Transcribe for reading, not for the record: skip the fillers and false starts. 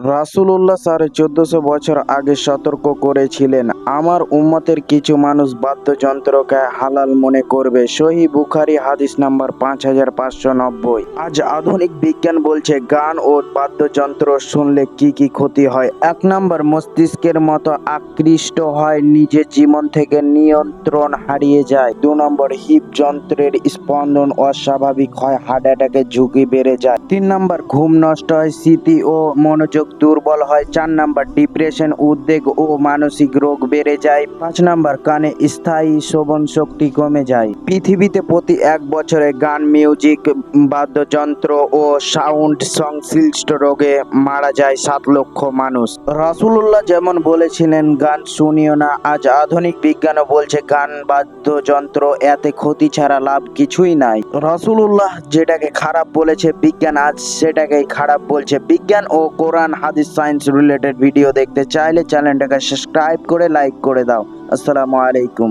রাসূলুল্লাহ ১৪৫০ বছর আগে সতর্ক করেছিলেন, আমার উম্মতের কিছু মানুষ বাদ্যযন্ত্রকে হালাল মনে করবে। সহিহ বুখারী হাদিস নাম্বার ৫৫৯০। আজ আধুনিক বিজ্ঞান বলছে গান ও বাদ্যযন্ত্র শুনলে কি কি ক্ষতি হয়। ১ নাম্বার, মস্তিষ্কের মতো আকৃষ্ট হয়, নিজের জীবন থেকে নিয়ন্ত্রণ হারিয়ে যায়। ২ নম্বর, হৃদযন্ত্রের স্পন্দন অস্বাভাবিক হয়, হার্ট অ্যাটাকের ঝুঁকি বেড়ে যায়। ৩ নাম্বার, ঘুম নষ্ট হয়, স্মৃতি ও মনোযোগ দুর্বল হয়। ৪ নাম্বার, ডিপ্রেশন, উদ্বেগ ও মানসিক রোগ বেড়ে যায়। ৫ নাম্বার, কানে স্থায়ী শ্রবণ শক্তি কমে যায়। পৃথিবীতে প্রতি ১ বছরে গান, মিউজিক, বাদ্যযন্ত্র ও সাউন্ড সংশ্লিষ্ট রোগে মারা যায় ৭ লক্ষ মানুষ। রাসূলুল্লাহ যেমন বলেছিলেন গান শুনিও না, আজ আধুনিক বিজ্ঞানও বলছে গান বাদ্যযন্ত্র এতে ক্ষতি ছাড়া লাভ কিছুই নাই। রাসূলুল্লাহ যেটাকে খারাপ বলেছে বিজ্ঞান আজ সেটাকেই খারাপ বলছে। বিজ্ঞান ও কোরআন, হাদিস, সায়েন্স রিলেটেড ভিডিও দেখতে চাইলে চ্যানেলটাকে সাবস্ক্রাইব করে লাইক করে দাও। আসসালামু আলাইকুম।